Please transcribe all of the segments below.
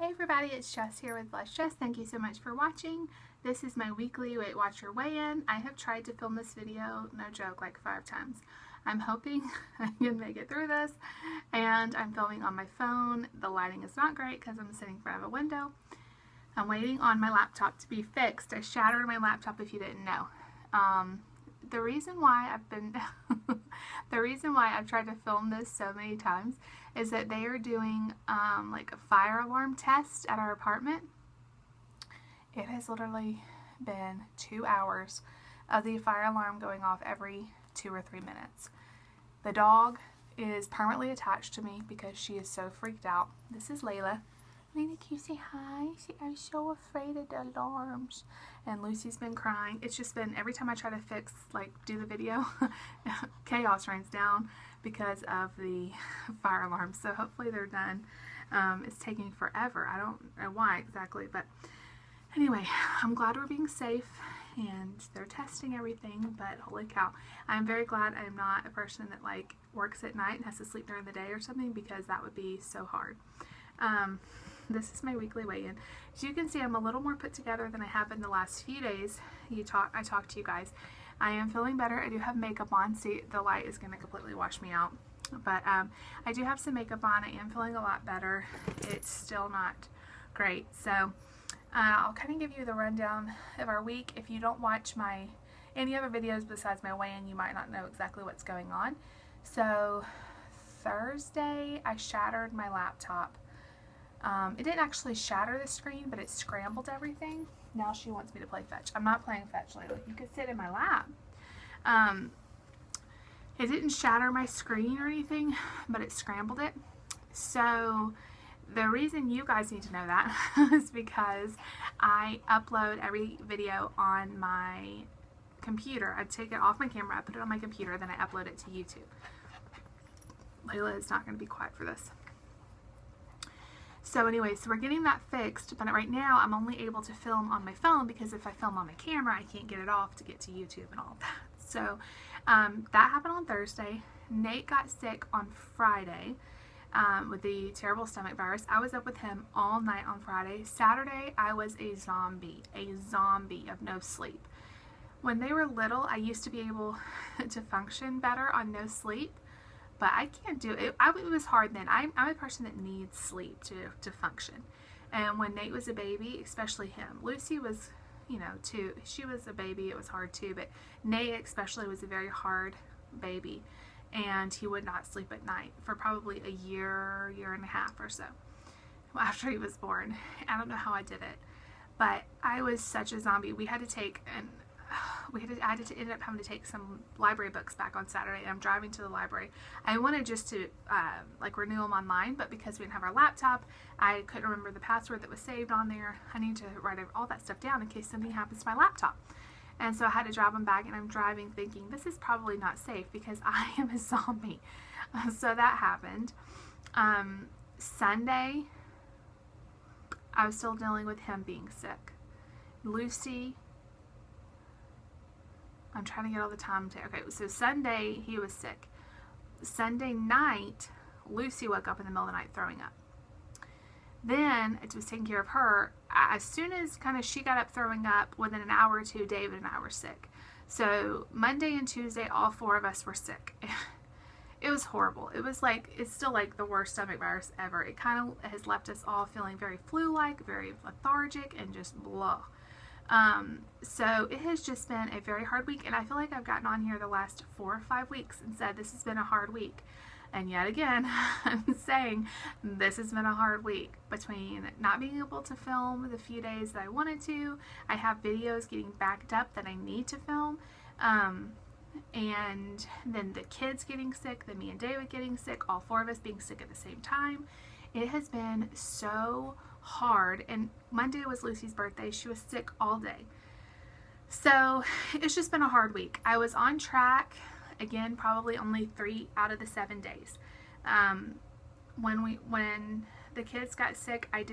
Hey everybody, it's Jess here with Blessed Jess. Thank you so much for watching. This is my weekly Weight Watcher weigh-in. I have tried to film this video, no joke, like 5 times. I'm hoping I can make it through this, and I'm filming on my phone. The lighting is not great because I'm sitting in front of a window. I'm waiting on my laptop to be fixed. I shattered my laptop if you didn't know. The reason why I've tried to film this so many times is that they are doing like a fire alarm test at our apartment. It has literally been 2 hours of the fire alarm going off every 2 or 3 minutes. The dog is permanently attached to me because she is so freaked out. This is Layla. Lena, can you say hi? I'm so afraid of the alarms. And Lucy's been crying. It's just been, every time I try to do the video, chaos rains down because of the fire alarms. So hopefully they're done. It's taking forever. I don't know why exactly, but anyway, I'm glad we're being safe and they're testing everything, but holy cow. I'm very glad I'm not a person that works at night and has to sleep during the day or something, because that would be so hard. This is my weekly weigh-in. As you can see, I'm a little more put together than I have in the last few days. I talked to you guys. I am feeling better. I do have makeup on. See, the light is going to completely wash me out. But I do have some makeup on. I am feeling a lot better. It's still not great. So I'll kind of give you the rundown of our week. If you don't watch any other videos besides my weigh-in, you might not know exactly what's going on. So Thursday, I shattered my laptop. It didn't actually shatter the screen, but it scrambled everything. Now she wants me to play fetch. I'm not playing fetch, Layla. You could sit in my lap. It didn't shatter my screen or anything, but it scrambled it. So the reason you guys need to know that is because I upload every video on my computer. I take it off my camera, I put it on my computer, then I upload it to YouTube. Layla is not going to be quiet for this. So anyway, so we're getting that fixed, but right now I'm only able to film on my phone, because if I film on my camera, I can't get it off to get to YouTube and all of that. So that happened on Thursday. Nate got sick on Friday with the terrible stomach virus. I was up with him all night on Friday. Saturday, I was a zombie of no sleep. When they were little, I used to be able to function better on no sleep. But I can't do it. It was hard then. I'm a person that needs sleep to function. And when Nate was a baby, especially him. Lucy was, too. She was a baby. It was hard too. But Nate especially was a very hard baby. And he would not sleep at night for probably a year and a half or so after he was born. I don't know how I did it. But I was such a zombie. We had to take I ended up having to take some library books back on Saturday, and I'm driving to the library. I wanted just to renew them online, but because we didn't have our laptop, I couldn't remember the password that was saved on there. I need to write all that stuff down in case something happens to my laptop. And so I had to drive them back, and I'm driving thinking, this is probably not safe because I am a zombie. So that happened. Sunday, I was still dealing with him being sick. Lucy, I'm trying to get all the time to, okay, so Sunday, he was sick. Sunday night, Lucy woke up in the middle of the night throwing up. Then, it was taking care of her. As soon as she got up throwing up, within an hour or two, David and I were sick. So, Monday and Tuesday, all 4 of us were sick. It was horrible. It was it's still the worst stomach virus ever. It kind of has left us all feeling very flu-like, very lethargic, and just blah. So it has just been a very hard week, and I feel like I've gotten on here the last 4 or 5 weeks and said this has been a hard week. And yet again, I'm saying this has been a hard week, between not being able to film the few days that I wanted to. I have videos getting backed up that I need to film. And then the kids getting sick, then me and David getting sick, all 4 of us being sick at the same time. It has been so hard. And Monday was Lucy's birthday. She was sick all day. So it's just been a hard week. I was on track, again, probably only 3 out of the 7 days. When the kids got sick, I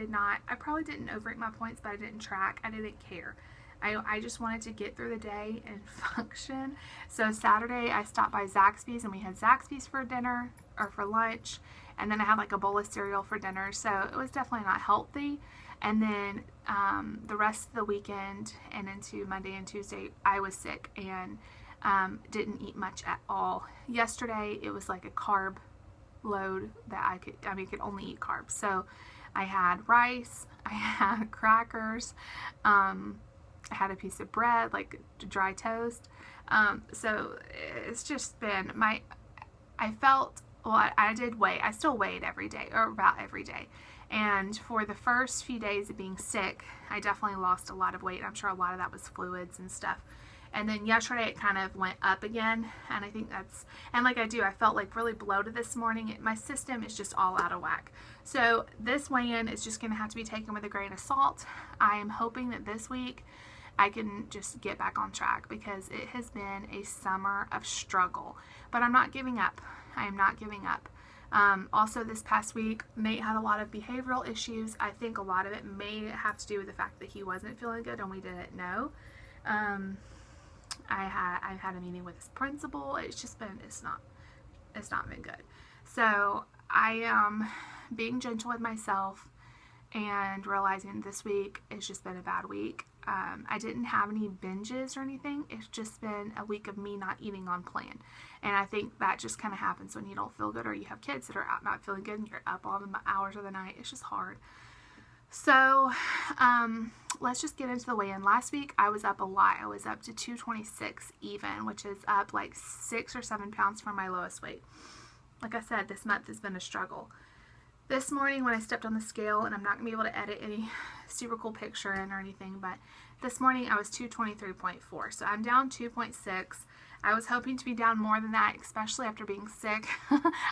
probably didn't overeat my points, but I didn't track. I didn't care. I just wanted to get through the day and function. So Saturday I stopped by Zaxby's, and we had Zaxby's for dinner, or for lunch, And then I had like a bowl of cereal for dinner. So it was definitely not healthy. And then the rest of the weekend and into Monday and Tuesday, I was sick and didn't eat much at all. Yesterday, it was like a carb load that I could only eat carbs. So I had rice, I had crackers, I had a piece of bread, like dry toast. So it's just been I did weigh. I still weighed every day, or about every day. And for the first few days of being sick, I definitely lost a lot of weight. I'm sure a lot of that was fluids and stuff. And then yesterday it kind of went up again. And I think I felt like really bloated this morning. My system is just all out of whack. So this weigh-in is just going to have to be taken with a grain of salt. I am hoping that this week I can just get back on track, because it has been a summer of struggle. But I'm not giving up. I am not giving up. Also this past week, Nate had a lot of behavioral issues. I think a lot of it may have to do with the fact that he wasn't feeling good and we didn't know. I've had a meeting with his principal. It's not been good. So I am being gentle with myself and realizing this week it's just been a bad week. I didn't have any binges or anything. It's just been a week of me not eating on plan. And I think that just kind of happens when you don't feel good, or you have kids that are out not feeling good and you're up all the hours of the night. It's just hard. So let's just get into the weigh-in. Last week I was up a lot. I was up to 226 even, which is up like 6 or 7 pounds from my lowest weight. Like I said, this month has been a struggle. This morning when I stepped on the scale, and I'm not going to be able to edit any super cool picture in or anything, but this morning I was 223.4. So I'm down 2.6. I was hoping to be down more than that, especially after being sick.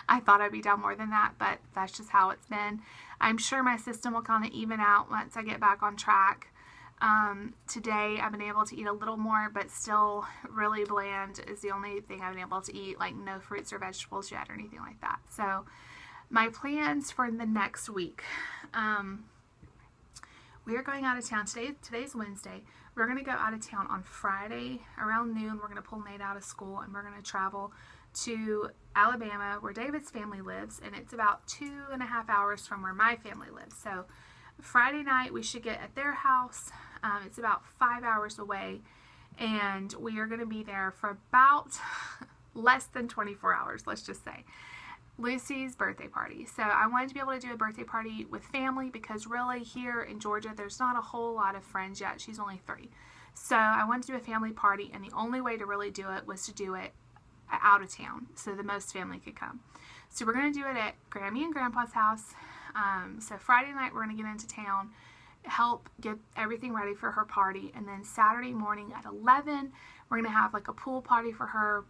I thought I'd be down more than that, but that's just how it's been. I'm sure my system will kind of even out once I get back on track. Today I've been able to eat a little more, but still really bland is the only thing I've been able to eat, like no fruits or vegetables yet or anything like that. So my plans for the next week. We are going out of town. Today's Wednesday. We're going to go out of town on Friday around noon. We're going to pull Nate out of school and we're going to travel to Alabama, where David's family lives, and it's about 2.5 hours from where my family lives. So Friday night we should get at their house. It's about 5 hours away, and we are going to be there for about less than 24 hours, let's just say. Lucy's birthday party. So I wanted to be able to do a birthday party with family, because really here in Georgia there's not a whole lot of friends yet. She's only 3. So I wanted to do a family party, and the only way to really do it was to do it out of town so the most family could come. So we're going to do it at Grammy and Grandpa's house. So Friday night we're going to get into town, help get everything ready for her party, and then Saturday morning at 11 we're going to have like a pool party for her.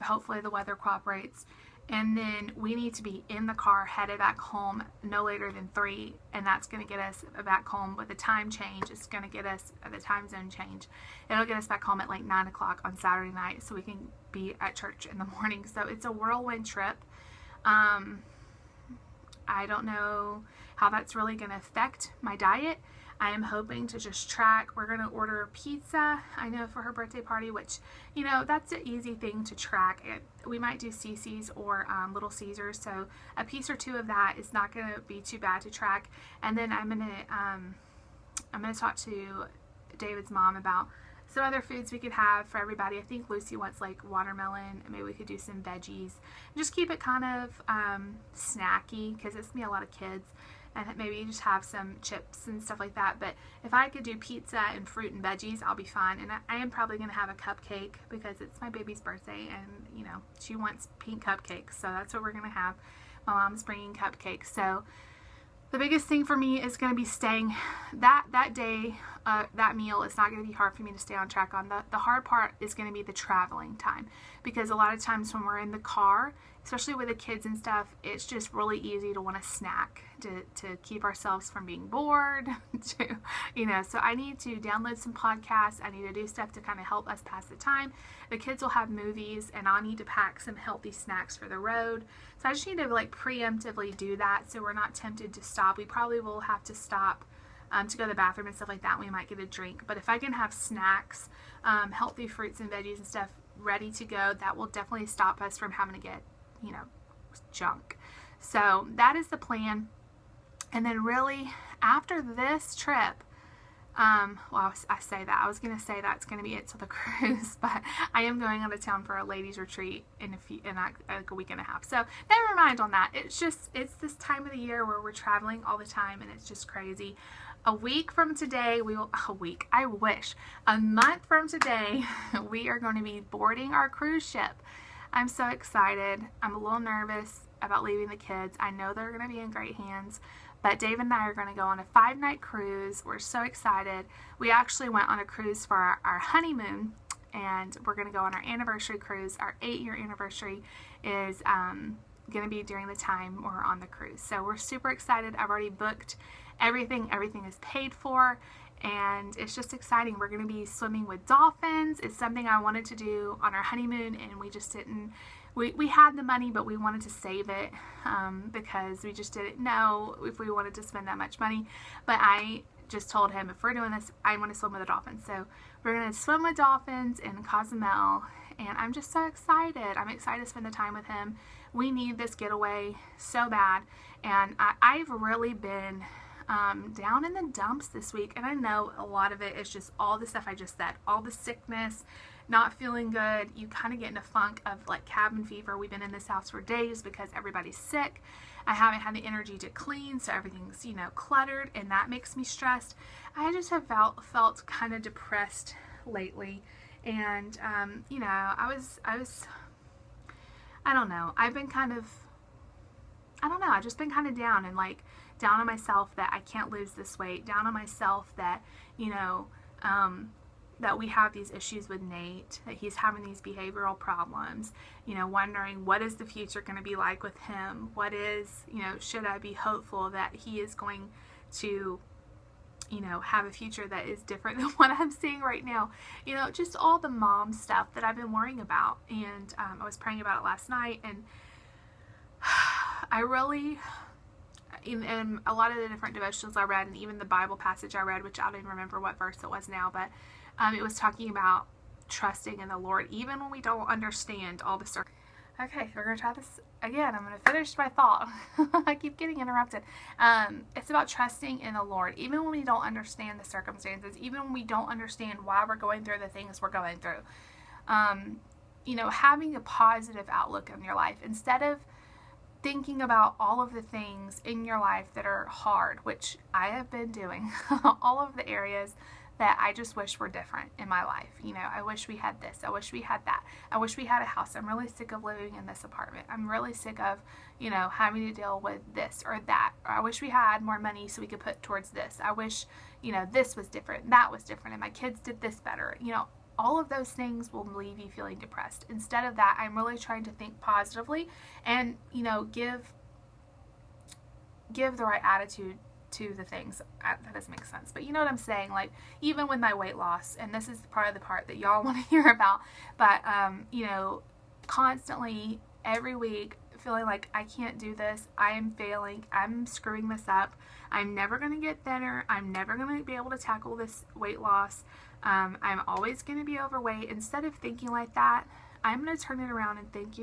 Hopefully the weather cooperates. And then we need to be in the car headed back home no later than 3, and that's going to get us back home with the time change. It's going to get us the time zone change. It'll get us back home at like 9 o'clock on Saturday night so we can be at church in the morning. So it's a whirlwind trip. I don't know how that's really going to affect my diet. I am hoping to just track. We're going to order pizza, I know, for her birthday party, which, you know, that's an easy thing to track. We might do CC's or Little Caesars, so a piece or 2 of that is not going to be too bad to track. And then I'm going to talk to David's mom about some other foods we could have for everybody. I think Lucy wants like watermelon, and maybe we could do some veggies. Just keep it kind of snacky, because it's going to be a lot of kids. And maybe just have some chips and stuff like that. But if I could do pizza and fruit and veggies, I'll be fine. And I am probably going to have a cupcake, because it's my baby's birthday, and, you know, she wants pink cupcakes. So that's what we're going to have. My mom's bringing cupcakes. So the biggest thing for me is going to be staying that day. That meal is not going to be hard for me to stay on track on. The hard part is going to be the traveling time, because a lot of times when we're in the car, especially with the kids and stuff, it's just really easy to want to snack, to keep ourselves from being bored, so I need to download some podcasts. I need to do stuff to kind of help us pass the time. The kids will have movies, and I'll need to pack some healthy snacks for the road. So I just need to like preemptively do that so we're not tempted to stop. We probably will have to stop to go to the bathroom and stuff like that. We might get a drink, but if I can have snacks, healthy fruits and veggies and stuff ready to go, that will definitely stop us from having to get, junk. So that is the plan. And then really after this trip, well, I say that. I was going to say that's going to be it to the cruise, but I am going out of town for a ladies retreat in like a week and a half. So never mind on that. It's this time of the year where we're traveling all the time, and it's just crazy. A week from today, a month from today, we are going to be boarding our cruise ship. I'm so excited. I'm a little nervous about leaving the kids. I know they're going to be in great hands. But Dave and I are going to go on a 5-night cruise. We're so excited. We actually went on a cruise for our honeymoon, and we're going to go on our anniversary cruise. Our 8-year anniversary is going to be during the time we're on the cruise. So we're super excited. I've already booked everything. Everything is paid for, and it's just exciting. We're going to be swimming with dolphins. It's something I wanted to do on our honeymoon, and we just didn't. We had the money, but we wanted to save it because we just didn't know if we wanted to spend that much money. But I just told him, if we're doing this, I want to swim with the dolphins. So we're going to swim with dolphins in Cozumel, and I'm just so excited. I'm excited to spend the time with him. We need this getaway so bad, and I've really been down in the dumps this week, and I know a lot of it is just all the stuff I just said, all the sickness, not feeling good. You kind of get in a funk of like cabin fever. We've been in this house for days because everybody's sick. I haven't had the energy to clean, so everything's, cluttered, and that makes me stressed. I just have felt kind of depressed lately, and I don't know. I've just been kind of down, and like down on myself that I can't lose this weight, down on myself that that we have these issues with Nate, that he's having these behavioral problems, wondering what is the future going to be like with him? What is, should I be hopeful that he is going to, have a future that is different than what I'm seeing right now? Just all the mom stuff that I've been worrying about. And I was praying about it last night, and I really, in a lot of the different devotionals I read, and even the Bible passage I read, which I don't even remember what verse it was now, but it was talking about trusting in the Lord, even when we don't understand all the circumstances. Okay, we're going to try this again. I'm going to finish my thought. I keep getting interrupted. It's about trusting in the Lord, even when we don't understand the circumstances, even when we don't understand why we're going through the things we're going through. Having a positive outlook on your life instead of thinking about all of the things in your life that are hard, which I have been doing, all of the areas that I just wish were different in my life. I wish we had this. I wish we had that. I wish we had a house. I'm really sick of living in this apartment. I'm really sick of, having to deal with this or that. Or I wish we had more money so we could put towards this. I wish, this was different, that was different, and my kids did this better. All of those things will leave you feeling depressed. Instead of that, I'm really trying to think positively and, give the right attitude to the things. That doesn't make sense, but you know what I'm saying? Like, even with my weight loss, and this is the part that y'all want to hear about, but, constantly, every week, feeling like I can't do this, I am failing, I'm screwing this up, I'm never going to get thinner, I'm never going to be able to tackle this weight loss, I'm always going to be overweight. Instead of thinking like that, I'm going to turn it around and think,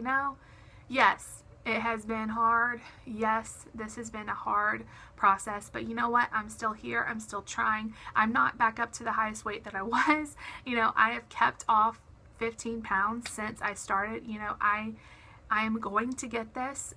yes, it has been hard. Yes, this has been a hard process, but you know what? I'm still here. I'm still trying. I'm not back up to the highest weight that I was. I have kept off 15 pounds since I started. I am going to get this.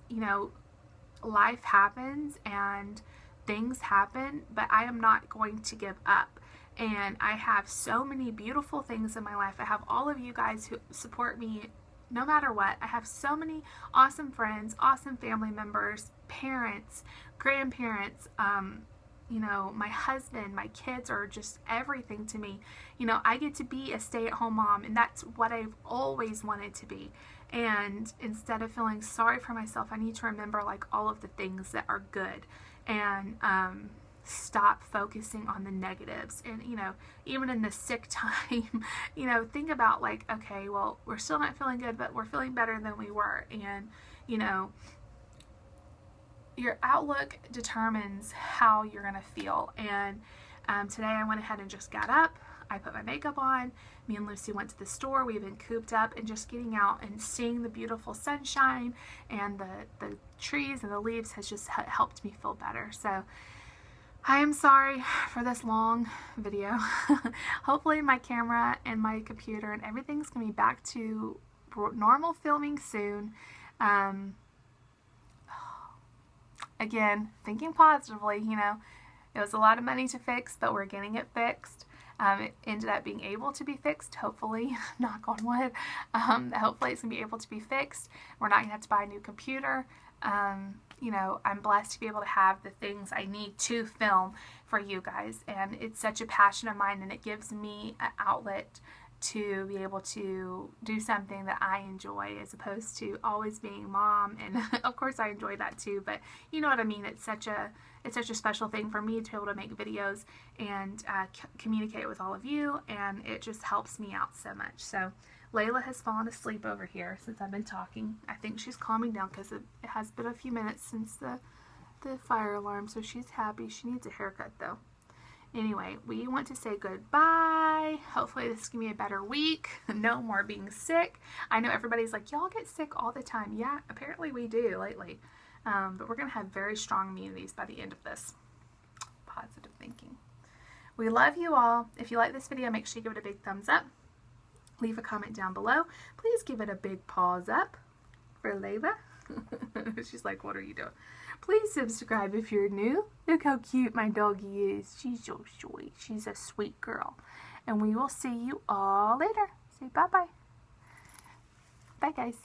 Life happens and things happen, but I am not going to give up. And I have so many beautiful things in my life. I have all of you guys who support me no matter what. I have so many awesome friends, awesome family members, parents, grandparents, my husband, my kids are just everything to me. I get to be a stay-at-home mom, and that's what I've always wanted to be. And instead of feeling sorry for myself, I need to remember like all of the things that are good, and stop focusing on the negatives. And even in the sick time, think about like, okay, well, we're still not feeling good, but we're feeling better than we were. And your outlook determines how you're gonna feel. And today I went ahead and just got up. I put my makeup on. Me and Lucy went to the store. We've been cooped up, and just getting out and seeing the beautiful sunshine and the trees and the leaves has just helped me feel better. So I am sorry for this long video. Hopefully my camera and my computer and everything's going to be back to normal filming soon. Again, thinking positively, you know, it was a lot of money to fix, but we're getting it fixed. It ended up being able to be fixed, hopefully, knock on wood. Hopefully it's going to be able to be fixed. We're not going to have to buy a new computer. You know, I'm blessed to be able to have the things I need to film for you guys, and it's such a passion of mine, and it gives me an outlet to be able to do something that I enjoy, as opposed to always being mom. And of course I enjoy that too, but you know what I mean. It's such a special thing for me to be able to make videos and communicate with all of you, and it just helps me out so much. So Layla has fallen asleep over here since I've been talking. I think she's calming down because it has been a few minutes since the fire alarm, so she's happy. She needs a haircut though. Anyway, we want to say goodbye. Hopefully this is going to be a better week. No more being sick. I know everybody's like, y'all get sick all the time. Yeah, apparently we do lately. But we're going to have very strong immunities by the end of this. Positive thinking. We love you all. If you like this video, make sure you give it a big thumbs up. Leave a comment down below. Please give it a big paws up for Layla. She's like, what are you doing? Please subscribe if you're new. Look how cute my doggy is. She's so sweet. She's a sweet girl. And we will see you all later. Say bye-bye. Bye, guys.